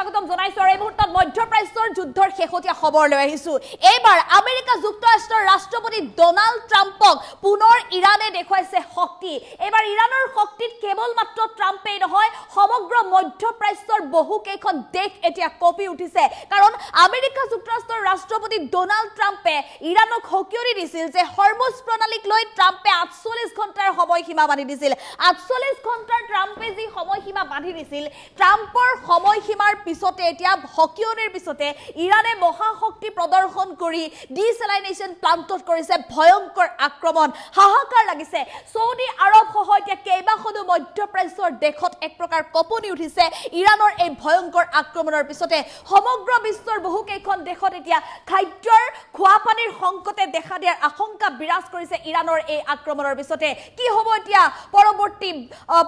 স্বাগতম জনাইছো আৰু এই মুহূৰ্তত মধ্যপ্ৰাচ্যৰ যুদ্ধৰ শেহতীয়া খবৰ লৈ আহিছো। এইবাৰ আমেৰিকা যুক্তৰাষ্ট্ৰৰ ৰাষ্ট্ৰপতি ডোনাল্ড ট্ৰাম্পক পুনৰ ইৰাণে দেখুৱাইছে শক্তি। এইবাৰ ইৰাণৰ শক্তিত কেৱল মাত্ৰ ট্ৰাম্পেই নহয়, সমগ্ৰ মধ্যপ্ৰাচ্যৰ বহুকেইখন দেশ এতিয়া কঁপি উঠিছে। কাৰণ আমেৰিকা যুক্তৰাষ্ট্ৰৰ ৰাষ্ট্ৰপতি ডোনাল্ড ট্ৰাম্পে ইৰাণক সকীয়নি দিছিল যে হৰমুজ প্ৰণালীক লৈ ট্ৰাম্পে 48 ঘণ্টাৰ সময়সীমা বান্ধি দিছিল। 48 ঘণ্টাৰ ট্ৰাম্পে যি সময়সীমা বান্ধি দিছিল, ট্ৰাম্পৰ সময়সীমাৰ পিছতে এতিয়া সকীয়নিৰ পিছতে ইৰাণে মহাশক্তি প্ৰদৰ্শন কৰি ডিচেলাইনেশ্যন প্লান্টত কৰিছে ভয়ংকৰ আক্ৰমণ। হাহাকাৰ লাগিছে। ছৌদি আৰব সহ এতিয়া কেইবাখনো মধ্যপ্ৰাচ্যৰ দেশত এক প্ৰকাৰ কঁপনি উঠিছে ইৰাণৰ এই ভয়ংকৰ আক্ৰমণৰ পিছতে। সমগ্ৰ বিশ্বৰ বহুকেইখন দেশত এতিয়া খাদ্যৰ খোৱাপানীৰ সংকটে দেখা দিয়াৰ আশংকা বিৰাজ কৰিছে ইৰাণৰ এই আক্ৰমণৰ পিছতে। কি হ'ব এতিয়া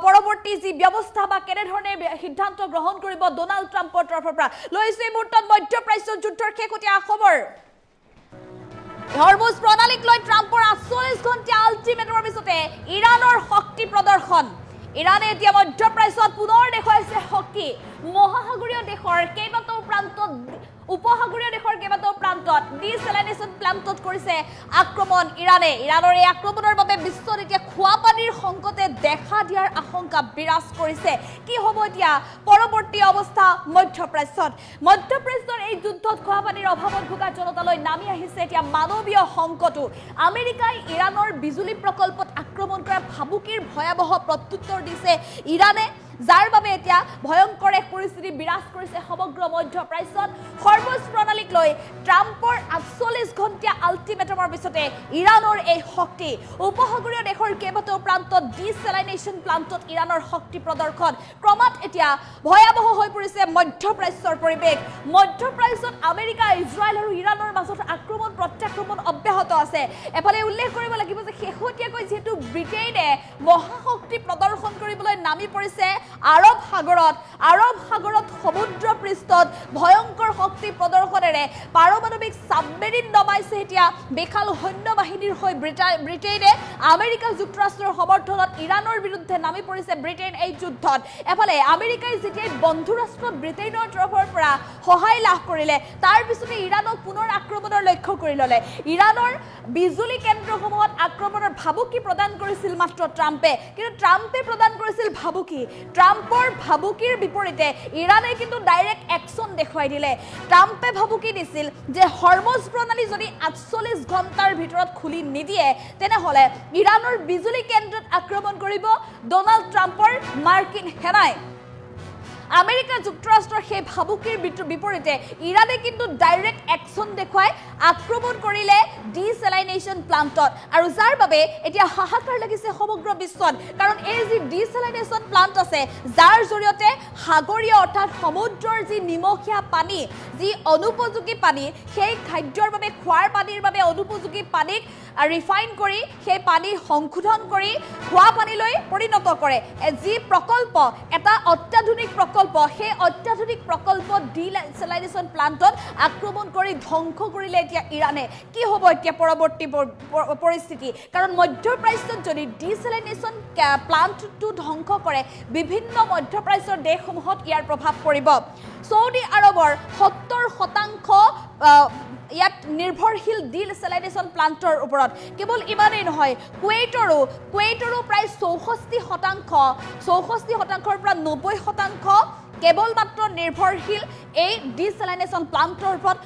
পৰৱৰ্তী যি ব্যৱস্থা বা কেনেধৰণে সিদ্ধান্ত গ্ৰহণ কৰিব ডোনাল্ড ট্ৰাম্পৰ তৰফৰ পৰা? লৈছে এই মুহূৰ্তত মধ্যপ্ৰাচ্য যুদ্ধৰ শেহতীয়া খবৰ। হৰমুজ প্ৰণালীক লৈ ট্ৰাম্পৰ 48 ঘণ্টীয়া আল্টিমেটামৰ পিছতে ইৰাণৰ শক্তি প্ৰদৰ্শন। ইৰাণে এতিয়া মধ্যপ্ৰাচ্যত পুনৰ দেখুৱাইছে শক্তি। মহাসাগৰীয় দেশৰ কেইবাটাও প্ৰান্তত, উপসাগৰীয় দেশৰ কেইবাটাও প্ৰান্তত ডিচেলাইনেশ্যন প্লান্টত কৰিছে আক্ৰমণ ইৰাণে। ইৰাণৰ এই আক্ৰমণৰ বাবে বিশ্বত এতিয়া খোৱাপানীৰ সংকটে দেখা দিয়াৰ আশংকা বিৰাজ কৰিছে। কি হ'ব এতিয়া পৰৱৰ্তী অৱস্থা মধ্যপ্ৰাচ্যত? মধ্যপ্ৰাচ্যৰ এই যুদ্ধত খোৱাপানীৰ অভাৱত ভোগা জনতালৈ নামি আহিছে এতিয়া মানৱীয় সংকটো। আমেৰিকাই ইৰাণৰ বিজুলী প্ৰকল্পত আক্ৰমণ কৰা ভাবুকিৰ ভয়াৱহ প্ৰত্যুত্তৰ দিছে ইৰাণে, যাৰ বাবে এতিয়া ভয়ংকৰ এক পৰিস্থিতি বিৰাজ কৰিছে সমগ্ৰ মধ্যপ্ৰাচ্যত। হৰমুজ প্ৰণালীক লৈ ট্ৰাম্পৰ 48 ঘণ্টীয়া আল্টিমেটামৰ পিছতে ইৰাণৰ এই শক্তি। উপসাগৰীয় দেশৰ কেইবাটাও প্ৰান্তত ডিচেলাইনেশ্যন প্লান্টত ইৰাণৰ শক্তি প্ৰদৰ্শন। ক্ৰমাৎ এতিয়া ভয়াৱহ হৈ পৰিছে মধ্যপ্ৰাচ্যৰ পৰিৱেশ। মধ্যপ্ৰাচ্যত আমেৰিকা, ইজৰাইল আৰু ইৰাণৰ মাজত আক্ৰমণ প্ৰত্যাক্ৰমণ অব্যাহত আছে। এফালে উল্লেখ কৰিব লাগিব যে শেহতীয়াকৈ যিহেতু ব্ৰিটেইনে মহাশক্তি প্ৰদৰ্শন কৰিবলৈ নামি পৰিছে আৰৱ সাগৰত সমুদ্ৰ পৃষ্ঠত ভয়ংকৰ শক্তি প্ৰদৰ্শনেৰে পাৰমাণৱিক ছাবমেৰিন দমাইছে এতিয়া বিশাল সৈন্য বাহিনীৰ হৈ ব্ৰিটেইনে। আমেৰিকা যুক্তৰাষ্ট্ৰৰ সমৰ্থনত ইৰাণৰ বিৰুদ্ধে নামি পৰিছে ব্ৰিটেইন এই যুদ্ধত। এফালে আমেৰিকাই যেতিয়াই বন্ধু ৰাষ্ট্ৰ ব্ৰিটেইনৰ তৰফৰ পৰা সহায় লাভ কৰিলে, তাৰ পিছতে ইৰাণক পুনৰ আক্ৰমণৰ লক্ষ্য কৰি ল'লে। ইৰাণৰ বিজুলী কেন্দ্ৰসমূহত আক্ৰমণৰ ভাবুকি প্ৰদান কৰিছিল মাত্ৰ ট্ৰাম্পে, কিন্তু ট্ৰাম্পে প্ৰদান কৰিছিল ভাবুকি। ট্ৰাম্পৰ ভাবুকিৰ বিপৰীতে ইৰাণে কিন্তু ডাইৰেক্ট একশ্যন দেখুৱাই দিলে। ট্ৰাম্পে ভাবুকি দিছিল যে হৰমুজ প্ৰণালী যদি 48 ঘণ্টাৰ ভিতৰত খুলি নিদিয়ে, তেনেহ'লে ইৰাণৰ বিজুলী কেন্দ্ৰত আক্ৰমণ কৰিব ডোনাল্ড ট্ৰাম্পৰ মাৰ্কিন সেনাই। আমেৰিকা যুক্তৰাষ্ট্ৰৰ সেই ভাবুকিৰ বিপৰীতে ইৰাণে কিন্তু ডাইৰেক্ট একশ্যন দেখুৱাই আক্ৰমণ কৰিলে ডিচেলাইনেশ্যন প্লান্টত, আৰু যাৰ বাবে এতিয়া হাহাকাৰ লাগিছে সমগ্ৰ বিশ্বত। কাৰণ এই যি ডিচেলাইনেশ্যন প্লান্ট আছে, যাৰ জৰিয়তে সাগৰীয় অৰ্থাৎ সমুদ্ৰৰ যি নিমখীয়া পানী, যি অনুপযোগী পানী, সেই খাদ্যৰ বাবে, খোৱাৰ পানীৰ বাবে অনুপযোগী পানীক ৰিফাইন কৰি সেই পানী সংশোধন কৰি খোৱা পানীলৈ পৰিণত কৰে যি প্ৰকল্প, এটা অত্যাধুনিক প্ৰকল্প, সেই অত্যাধুনিক প্ৰকল্প ডিচেলাইনেশ্যন প্লান্টত আক্ৰমণ কৰি ধ্বংস কৰিলে এতিয়া ইৰাণে। কি হ'ব এতিয়া পৰৱৰ্তী পৰিস্থিতি? কাৰণ মধ্যপ্ৰাচ্যত যদি ডিচেলাইনেশ্যন প্লান্টটো ধ্বংস কৰে, বিভিন্ন মধ্যপ্ৰাচ্যৰ দেশসমূহত ইয়াৰ প্ৰভাৱ পৰিব। ছৌদি আৰবৰ 70% ইয়াত নিৰ্ভৰশীল ডিচেলাইনেশ্যন প্লান্টৰ ওপৰত। কেৱল ইমানেই নহয়, কুৱেইটৰো প্ৰায় 64%ৰ পৰা 90% কেৱল মাত্ৰ নিৰ্ভৰশীল এই ডিচেলাইনেশ্যন প্লান্টৰ ওপৰত।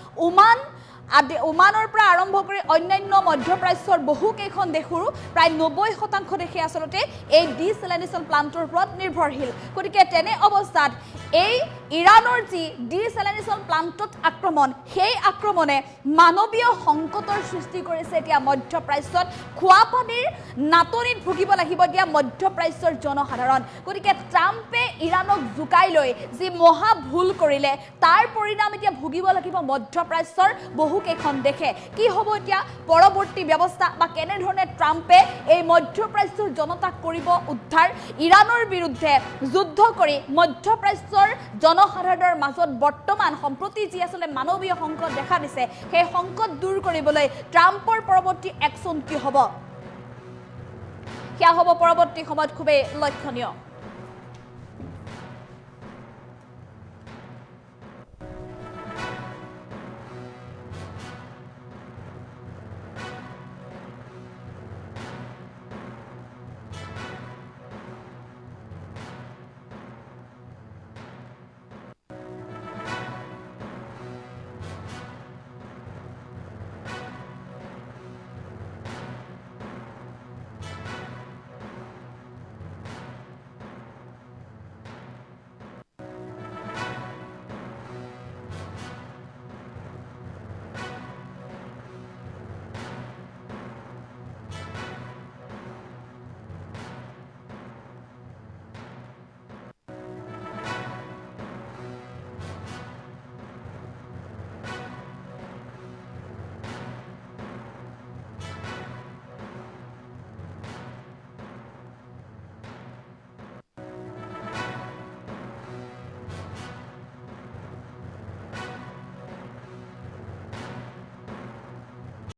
ওমানৰ পৰা আৰম্ভ কৰি অন্যান্য মধ্যপ্ৰাচ্যৰ বহুকেইখন দেশৰো প্ৰায় 90% দেশে আচলতে এই ডিচেলাইনেশ্যন প্লান্টৰ ওপৰত নিৰ্ভৰশীল। গতিকে তেনে অৱস্থাত এই ইৰাণৰ যি ডিচেলাইনেশ্যন প্লান্টত আক্ৰমণ, সেই আক্ৰমণে মানৱীয় সংকটৰ সৃষ্টি কৰিছে এতিয়া মধ্যপ্ৰাচ্যত। খোৱাপানীৰ নাটনিত ভুগিব লাগিব এতিয়া মধ্যপ্ৰাচ্যৰ জনসাধাৰণ। গতিকে ট্ৰাম্পে ইৰাণক জোকাই লৈ যি মহা ভুল কৰিলে, তাৰ পৰিণাম এতিয়া ভুগিব লাগিব মধ্যপ্ৰাচ্যৰ বহুকেইখন দেশে। কি হ'ব এতিয়া পৰৱৰ্তী ব্যৱস্থা বা কেনেধৰণে ট্ৰাম্পে এই মধ্যপ্ৰাচ্যৰ জনতাক কৰিব উদ্ধাৰ? ইৰাণৰ বিৰুদ্ধে যুদ্ধ কৰি মধ্যপ্ৰাচ্যৰ জনসাধাৰণৰ মাজত বৰ্তমান সম্প্ৰতি যি আচলতে মানৱীয় সংকট দেখা দিছে, সেই সংকট দূৰ কৰিবলৈ ট্ৰাম্পৰ পৰৱৰ্তী একশ্যন কি হ'ব, সেয়া হ'ব পৰৱৰ্তী সময়ত খুবেই লক্ষণীয়।